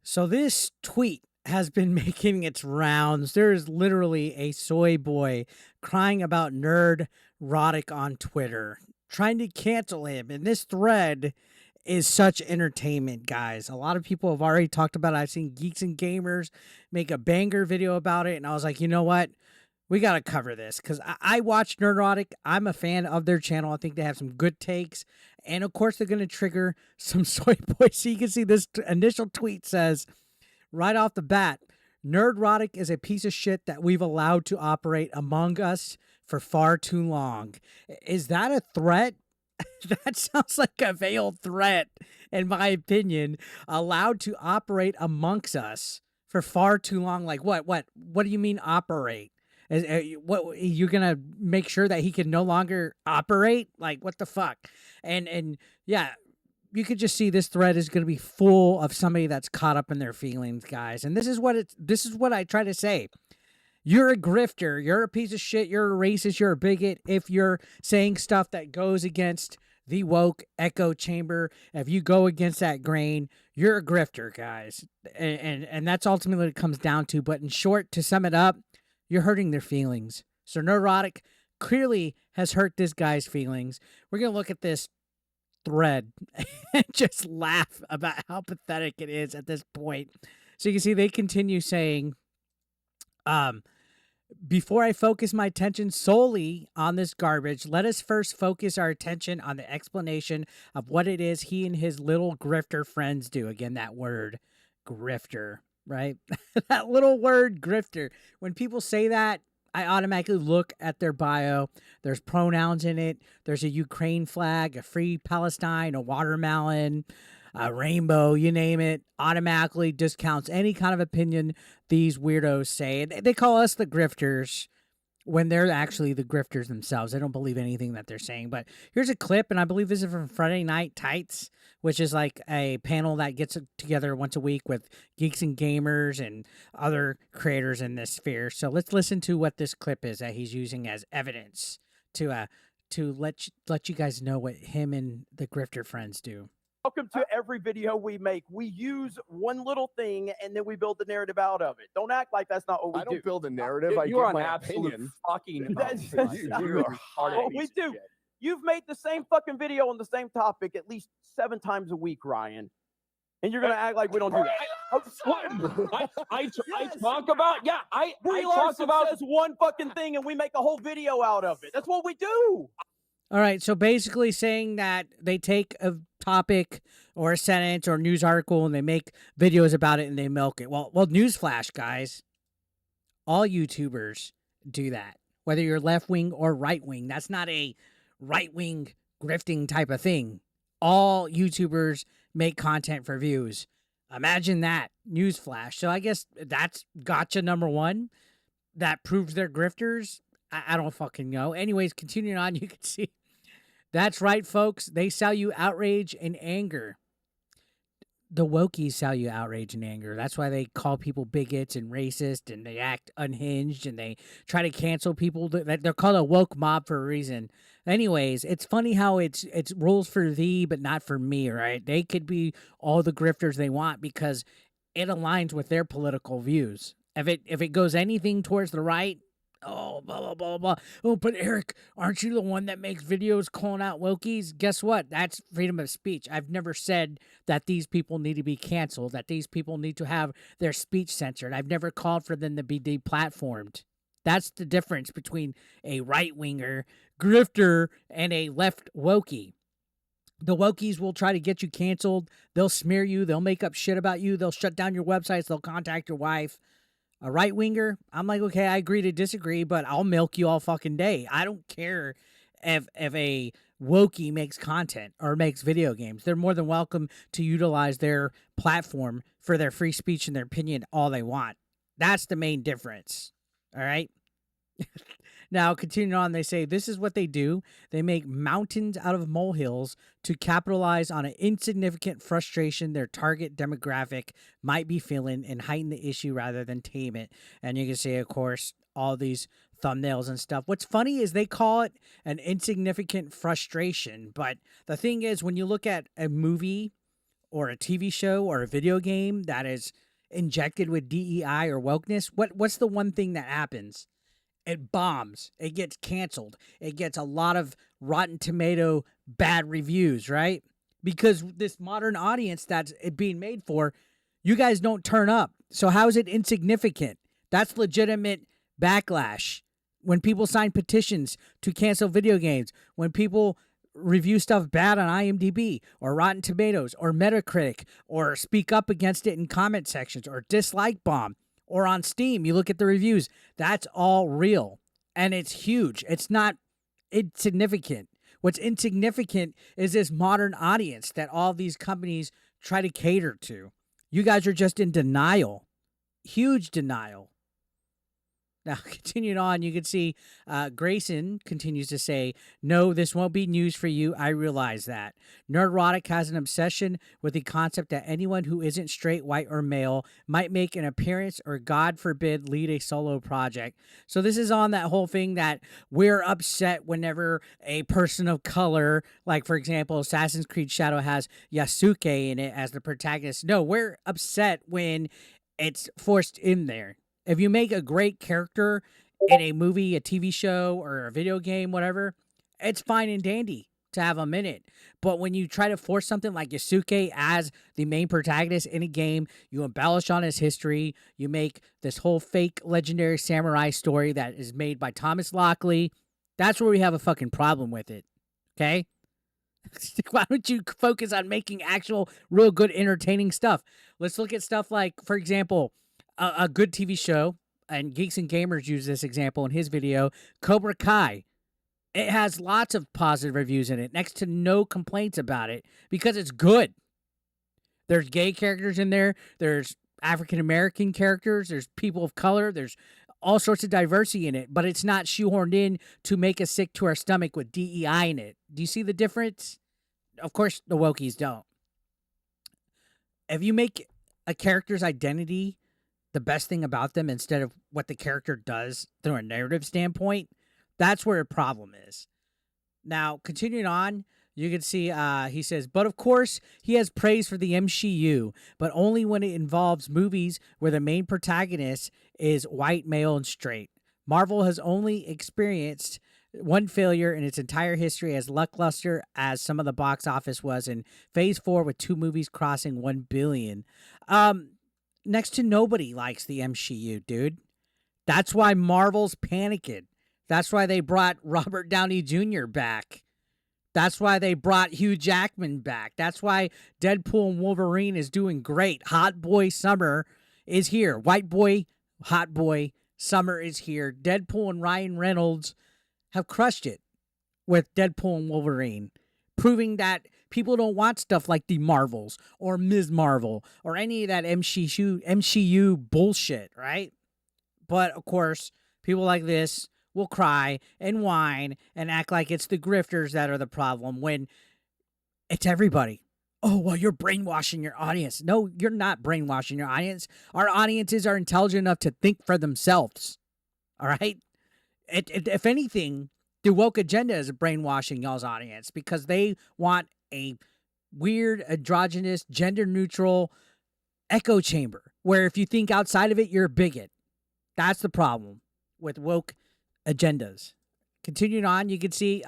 So this tweet has been making its rounds. There is literally a soy boy crying about Nerdrotic on Twitter, trying to cancel him. And this thread is such entertainment, guys. A lot of people have already talked about it. I've seen Geeks and Gamers make a banger video about it, and I was like, you know what? We got to cover this because I watch Nerdrotic. I'm a fan of their channel. I think they have some good takes. And of course, they're going to trigger some soy boys. So you can see this initial tweet says, right off the bat, Nerdrotic is a piece of shit that we've allowed to operate among us for far too long. Is that a threat? That sounds like a veiled threat, in my opinion. Allowed to operate amongst us for far too long. Like what? What do you mean operate? What you're gonna make sure that he can no longer operate? Like what the fuck? And yeah, you could just see this thread is gonna be full of somebody that's caught up in their feelings, guys. And this is what I try to say. You're a grifter. You're a piece of shit. You're a racist. You're a bigot. If you're saying stuff that goes against the woke echo chamber, if you go against that grain, you're a grifter, guys. And that's ultimately what it comes down to. But in short, to sum it up, you're hurting their feelings. So Neurotic clearly has hurt this guy's feelings. We're going to look at this thread and just laugh about how pathetic it is at this point. So you can see they continue saying, before I focus my attention solely on this garbage, let us first focus our attention on the explanation of what it is he and his little grifter friends do. Again, that word, grifter, right? That little word, grifter. When people say that, I automatically look at their bio. There's pronouns in it. There's a Ukraine flag, a free Palestine, a watermelon, a rainbow, you name it, automatically discounts any kind of opinion these weirdos say. They call us the grifters when they're actually the grifters themselves. They don't believe anything that they're saying. But here's a clip, and I believe this is from Friday Night Tights, which is like a panel that gets together once a week with geeks and gamers and other creators in this sphere. So let's listen to what this clip is that he's using as evidence to let you guys know what him and the grifter friends do. Welcome to every video we make. We use one little thing and then we build the narrative out of it. Don't act like that's not what we do. I don't build a narrative. I You're give on my absolute opinion. fucking. You are Well, we do. You've made the same fucking video on the same topic at least 7 times a week, Ryan. And you're going to act like we don't do that. I talk about, I talk about says one fucking thing and we make a whole video out of it. That's what we do. All right, so basically saying that they take a topic or a sentence or a news article and they make videos about it and they milk it. Well, newsflash, guys. All YouTubers do that, whether you're left wing or right wing. That's not a right wing grifting type of thing. All YouTubers make content for views. Imagine that, newsflash. So I guess that's gotcha number one. That proves they're grifters. I don't fucking know. Anyways, continuing on, you can see. That's right, folks. They sell you outrage and anger. The wokies sell you outrage and anger. That's why they call people bigots and racist, and they act unhinged, and they try to cancel people. They're called a woke mob for a reason. Anyways, it's funny how it's rules for thee, but not for me, right? They could be all the grifters they want because it aligns with their political views. If it goes anything towards the right, oh, blah, blah, blah, blah. Oh, but Eric, aren't you the one that makes videos calling out wokies? Guess what? That's freedom of speech. I've never said that these people need to be canceled, that these people need to have their speech censored. I've never called for them to be deplatformed. That's the difference between a right-winger, grifter, and a left wokie. The wokies will try to get you canceled. They'll smear you. They'll make up shit about you. They'll shut down your websites. They'll contact your wife. A right-winger, I'm like, okay, I agree to disagree, but I'll milk you all fucking day. I don't care if a wokie makes content or makes video games. They're more than welcome to utilize their platform for their free speech and their opinion all they want. That's the main difference, all right? Now, continuing on, they say this is what they do. They make mountains out of molehills to capitalize on an insignificant frustration their target demographic might be feeling and heighten the issue rather than tame it. And you can see, of course, all these thumbnails and stuff. What's funny is they call it an insignificant frustration. But the thing is, when you look at a movie or a TV show or a video game that is injected with DEI or wokeness, what's the one thing that happens? It bombs. It gets canceled. It gets a lot of Rotten Tomato bad reviews, right? Because this modern audience that's it being made for, you guys don't turn up. So how is it insignificant? That's legitimate backlash. When people sign petitions to cancel video games, when people review stuff bad on IMDb or Rotten Tomatoes or Metacritic or speak up against it in comment sections or dislike bomb or on Steam, you look at the reviews, that's all real and it's huge. It's not insignificant. What's insignificant is this modern audience that all these companies try to cater to. You guys are just in denial, huge denial. Now, continuing on, you can see Grayson continues to say, no, this won't be news for you. I realize that. Nerdrotic has an obsession with the concept that anyone who isn't straight, white, or male might make an appearance or, God forbid, lead a solo project. So this is on that whole thing that we're upset whenever a person of color, like, for example, Assassin's Creed Shadow has Yasuke in it as the protagonist. No, we're upset when it's forced in there. If you make a great character in a movie, a TV show, or a video game, whatever, it's fine and dandy to have them in it. But when you try to force something like Yasuke as the main protagonist in a game, you embellish on his history, you make this whole fake legendary samurai story that is made by Thomas Lockley, that's where we have a fucking problem with it. Okay? Why don't you focus on making actual, real good, entertaining stuff? Let's look at stuff like, for example, a good TV show, and Geeks and Gamers used this example in his video, Cobra Kai. It has lots of positive reviews in it, next to no complaints about it, because it's good. There's gay characters in there, there's African-American characters, there's people of color, there's all sorts of diversity in it, but it's not shoehorned in to make us sick to our stomach with DEI in it. Do you see the difference? Of course, the wokies don't. If you make a character's identity the best thing about them instead of what the character does through a narrative standpoint, that's where a problem is. Now, continuing on, you can see he says, but of course, he has praise for the MCU, but only when it involves movies where the main protagonist is white, male, and straight. Marvel has only experienced one failure in its entire history as lackluster as some of the box office was in Phase 4 with 2 movies crossing 1 billion. Next to nobody likes the MCU, dude. That's why Marvel's panicking. That's why they brought Robert Downey Jr. back. That's why they brought Hugh Jackman back. That's why Deadpool and Wolverine is doing great. Hot boy summer is here. White boy, hot boy, summer is here. Deadpool and Ryan Reynolds have crushed it with Deadpool and Wolverine, proving that people don't want stuff like the Marvels or Ms. Marvel or any of that MCU bullshit, right? But, of course, people like this will cry and whine and act like it's the grifters that are the problem when it's everybody. Oh, well, you're brainwashing your audience. No, you're not brainwashing your audience. Our audiences are intelligent enough to think for themselves, all right? If anything, the woke agenda is brainwashing y'all's audience because they want a weird, androgynous, gender-neutral echo chamber where if you think outside of it, you're a bigot. That's the problem with woke agendas. Continuing on, you can see,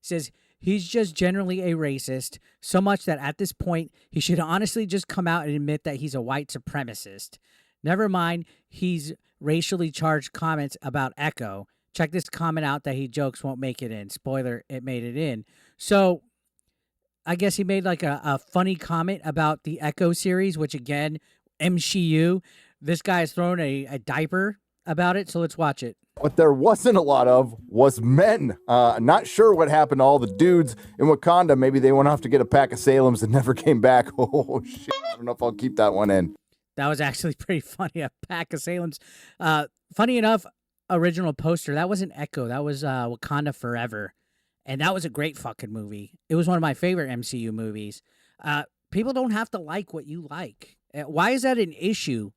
says, he's just generally a racist, so much that at this point, he should honestly just come out and admit that he's a white supremacist. Never mind, he's racially charged comments about Echo. Check this comment out that he jokes won't make it in. Spoiler, it made it in. So, I guess he made like a funny comment about the Echo series, which again, MCU. This guy has thrown a diaper about it, so let's watch it. What there wasn't a lot of was men. Not sure what happened to all the dudes in Wakanda. Maybe they went off to get a pack of Salems and never came back. Oh, shit. I don't know if I'll keep that one in. That was actually pretty funny. A pack of Salems. Funny enough, original poster. That wasn't Echo. That was Wakanda Forever. And that was a great fucking movie. It was one of my favorite MCU movies. People don't have to like what you like. Why is that an issue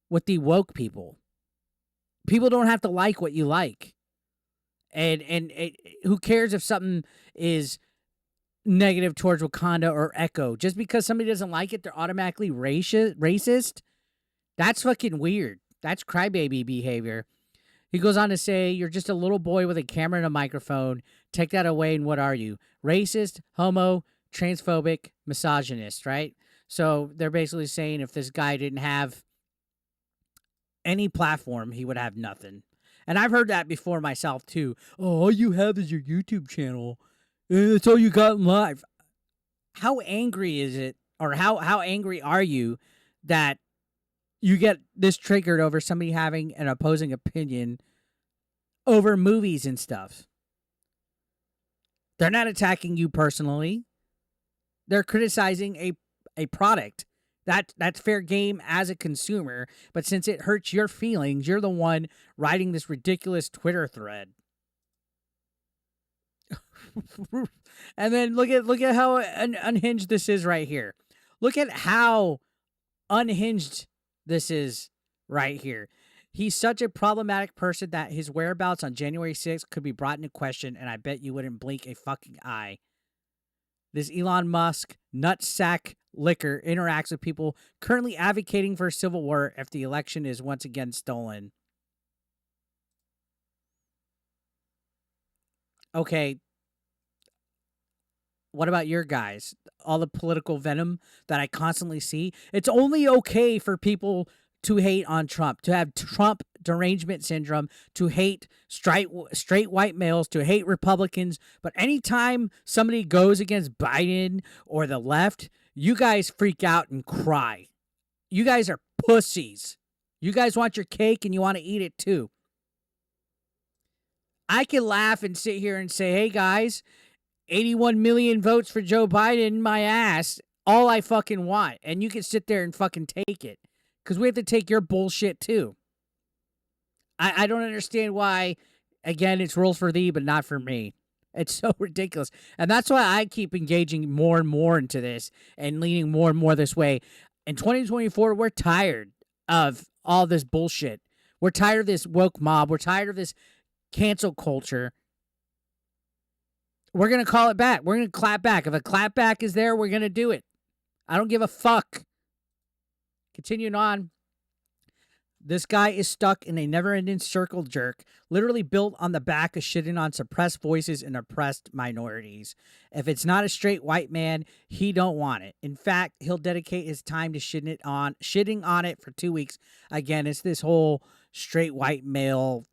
with the woke people? People don't have to like what you like. And who cares if something is negative towards Wakanda or Echo. Just because somebody doesn't like it, they're automatically racist. That's fucking weird. That's crybaby behavior. He goes on to say, you're just a little boy with a camera and a microphone. Take that away, and what are you? Racist, homo, transphobic, misogynist, right? So they're basically saying if this guy didn't have any platform, he would have nothing. And I've heard that before myself, too. Oh, all you have is your YouTube channel. That's all you got in life. How angry is it, or how angry are you that you get this triggered over somebody having an opposing opinion over movies and stuff? They're not attacking you personally. They're criticizing a product. That's fair game as a consumer, but since it hurts your feelings, you're the one writing this ridiculous Twitter thread. And then look at how unhinged this is right here. Look at how unhinged this is right here. He's such a problematic person that his whereabouts on January 6th could be brought into question, and I bet you wouldn't blink a fucking eye. This Elon Musk nutsack liquor interacts with people currently advocating for a civil war if the election is once again stolen. Okay. What about your guys? All the political venom that I constantly see. It's only okay for people to hate on Trump, to have Trump derangement syndrome, to hate straight white males, to hate Republicans. But anytime somebody goes against Biden or the left, you guys freak out and cry. You guys are pussies. You guys want your cake and you want to eat it too. I can laugh and sit here and say, hey guys, 81 million votes for Joe Biden, my ass, all I fucking want. And you can sit there and fucking take it. Because we have to take your bullshit too. I don't understand why, again, it's rules for thee, but not for me. It's so ridiculous. And that's why I keep engaging more and more into this and leaning more and more this way. In 2024, we're tired of all this bullshit. We're tired of this woke mob. We're tired of this cancel culture. We're going to call it back. We're going to clap back. If a clap back is there, we're going to do it. I don't give a fuck. Continuing on, this guy is stuck in a never-ending circle jerk, literally built on the back of shitting on suppressed voices and oppressed minorities. If it's not a straight white man, he don't want it. In fact, he'll dedicate his time to shitting on it for 2 weeks. Again, it's this whole straight white male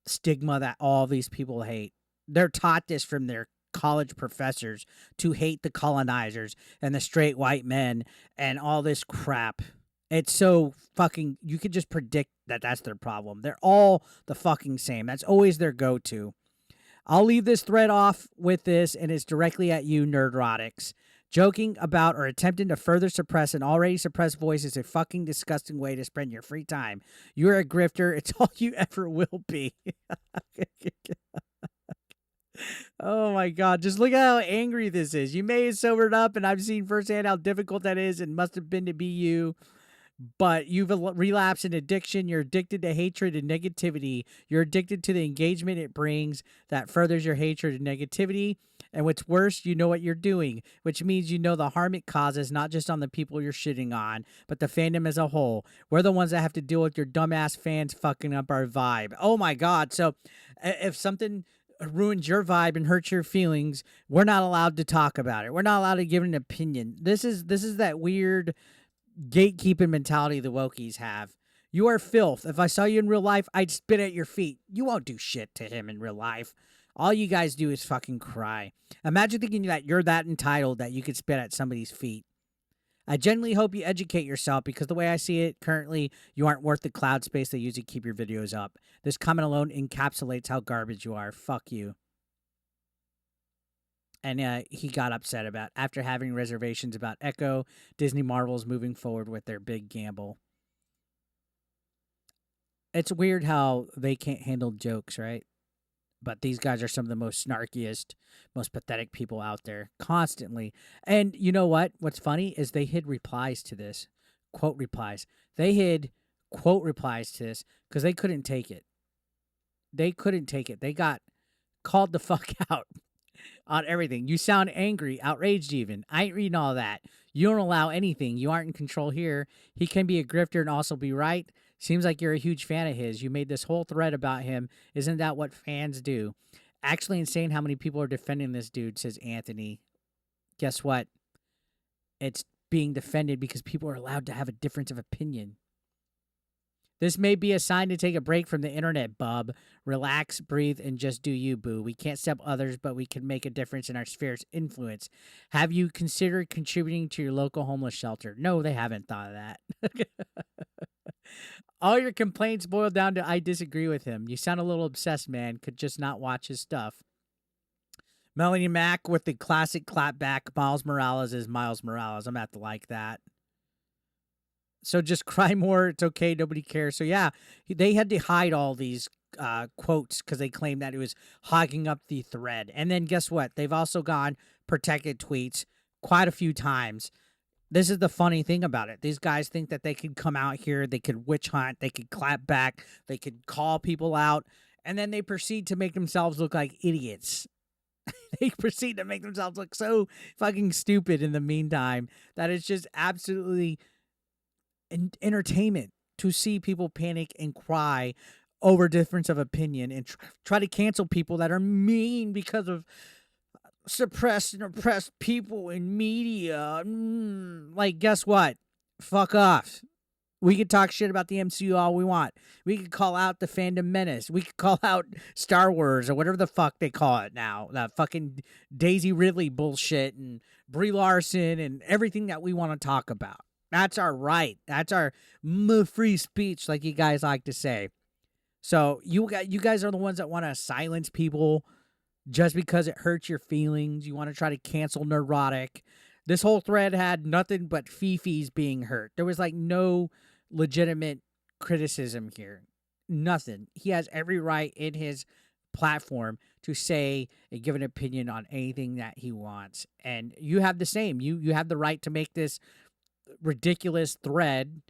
stigma that all these people hate. They're taught this from their college professors to hate the colonizers and the straight white men and all this crap. It's so fucking, you could just predict that that's their problem. They're all the fucking same. That's always their go-to. I'll leave this thread off with this, and it's directly at you, Nerdrotics. Joking about or attempting to further suppress an already suppressed voice is a fucking disgusting way to spend your free time. You're a grifter. It's all you ever will be. Oh my God. Just look at how angry this is. You may have sobered up, and I've seen firsthand how difficult that is and must have been to be you. But you've relapsed in addiction. You're addicted to hatred and negativity. You're addicted to the engagement it brings that furthers your hatred and negativity. And what's worse, you know what you're doing, which means you know the harm it causes, not just on the people you're shitting on, but the fandom as a whole. We're the ones that have to deal with your dumbass fans fucking up our vibe. Oh my God. So if something ruins your vibe and hurts your feelings, we're not allowed to talk about it. We're not allowed to give an opinion. This is that weird gatekeeping mentality the wokies have. You are filth. If I saw you in real life, I'd spit at your feet. You won't do shit to him in real life. All you guys do is fucking cry. Imagine thinking that you're that entitled that you could spit at somebody's feet. I genuinely hope you educate yourself, because the way I see it currently, you aren't worth the cloud space they use to keep your videos up. This comment alone encapsulates how garbage you are. Fuck you. And he got upset about after having reservations about Echo, Disney Marvel's moving forward with their big gamble. It's weird how they can't handle jokes, right? But these guys are some of the most snarkiest, most pathetic people out there constantly. And you know what? What's funny is they hid replies to this. Quote replies. They hid quote replies to this because they couldn't take it. They couldn't take it. They got called the fuck out. on everything. You sound angry, outraged even. I ain't reading all that. You don't allow anything. You aren't in control here. He can be a grifter and also be right. Seems like you're a huge fan of his. You made this whole thread about him. Isn't that what fans do? Actually insane how many people are defending this dude, says Anthony. Guess what? It's being defended because people are allowed to have a difference of opinion. This may be a sign to take a break from the internet, bub. Relax, breathe, and just do you, boo. We can't stop others, but we can make a difference in our sphere's influence. Have you considered contributing to your local homeless shelter? No, they haven't thought of that. All your complaints boil down to I disagree with him. You sound a little obsessed, man. Could just not watch his stuff. Melanie Mack with the classic clapback. Miles Morales is Miles Morales. I'm going to have to like that. So just cry more. It's okay. Nobody cares. So yeah, they had to hide all these quotes because they claimed that it was hogging up the thread. And then guess what? They've also gone protected tweets quite a few times. This is the funny thing about it. These guys think that they could come out here, they could witch hunt, they could clap back, they could call people out, and then they proceed to make themselves look like idiots. They proceed to make themselves look so fucking stupid in the meantime that it's just absolutely entertainment to see people panic and cry over difference of opinion and try to cancel people that are mean because of suppressed and oppressed people in media. Like, guess what? Fuck off. We could talk shit about the MCU all we want. We could call out the fandom menace. We could call out Star Wars or whatever the fuck they call it now. That fucking Daisy Ridley bullshit and Brie Larson and everything that we want to talk about. That's our right. That's our free speech, like you guys like to say. So you guys are the ones that want to silence people just because it hurts your feelings. You want to try to cancel Nerdrotic. This whole thread had nothing but fifis being hurt. There was like no legitimate criticism here. Nothing. He has every right in his platform to say and give an opinion on anything that he wants. And you have the same. You have the right to make this ridiculous thread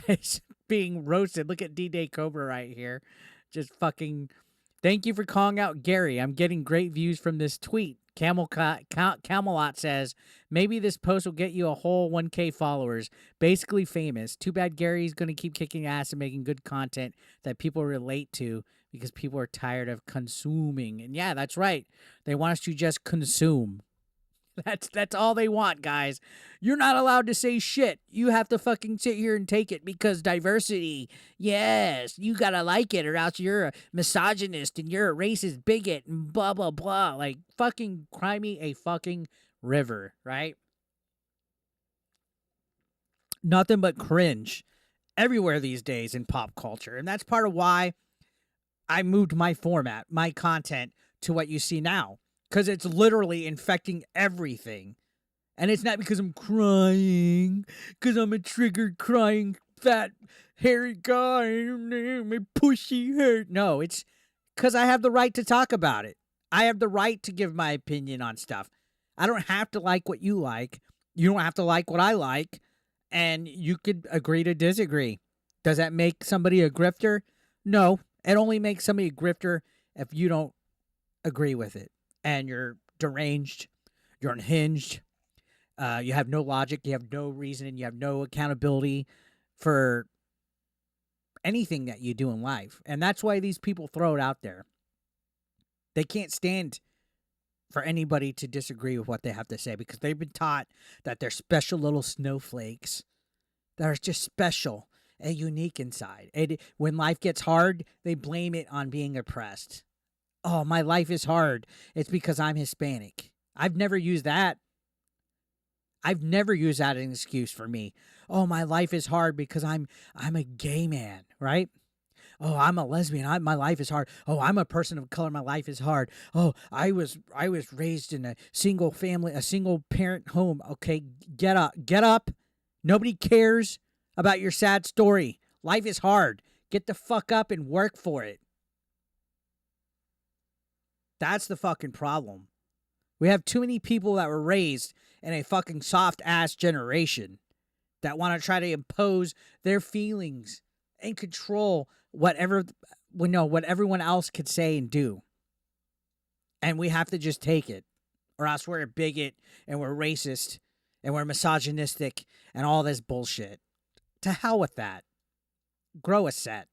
that's being roasted. Look at D-Day Cobra right here. Just fucking... Thank you for calling out Gary. I'm getting great views from this tweet. Camelot says, maybe this post will get you a whole 1K followers. Basically famous. Too bad Gary's going to keep kicking ass and making good content that people relate to because people are tired of consuming. And yeah, that's right. They want us to just consume. That's all they want, guys. You're not allowed to say shit. You have to fucking sit here and take it because diversity. Yes, you gotta like it or else you're a misogynist and you're a racist bigot and blah, blah, blah. Like, fucking cry me a fucking river, right? Nothing but cringe everywhere these days in pop culture. And that's part of why I moved my format, my content to what you see now. Because it's literally infecting everything. And it's not because I'm crying. Because I'm a triggered, crying, fat, hairy guy. My pushy hurt. No, it's because I have the right to talk about it. I have the right to give my opinion on stuff. I don't have to like what you like. You don't have to like what I like. And you could agree to disagree. Does that make somebody a grifter? No. It only makes somebody a grifter if you don't agree with it. And you're deranged, you're unhinged, you have no logic, you have no reason, you have no accountability for anything that you do in life. And that's why these people throw it out there. They can't stand for anybody to disagree with what they have to say because they've been taught that they're special little snowflakes that are just special and unique inside. And when life gets hard, they blame it on being oppressed. Oh, my life is hard. It's because I'm Hispanic. I've never used that. I've never used that as an excuse for me. Oh, my life is hard because I'm a gay man, right? Oh, I'm a lesbian. My life is hard. Oh, I'm a person of color. My life is hard. Oh, I was raised in a single family, a single parent home. Okay, get up. Nobody cares about your sad story. Life is hard. Get the fuck up and work for it. That's the fucking problem. We have too many people that were raised in a fucking soft-ass generation that want to try to impose their feelings and control what everyone else could say and do. And we have to just take it. or else we're a bigot and we're racist and we're misogynistic and all this bullshit. To hell with that. Grow a set.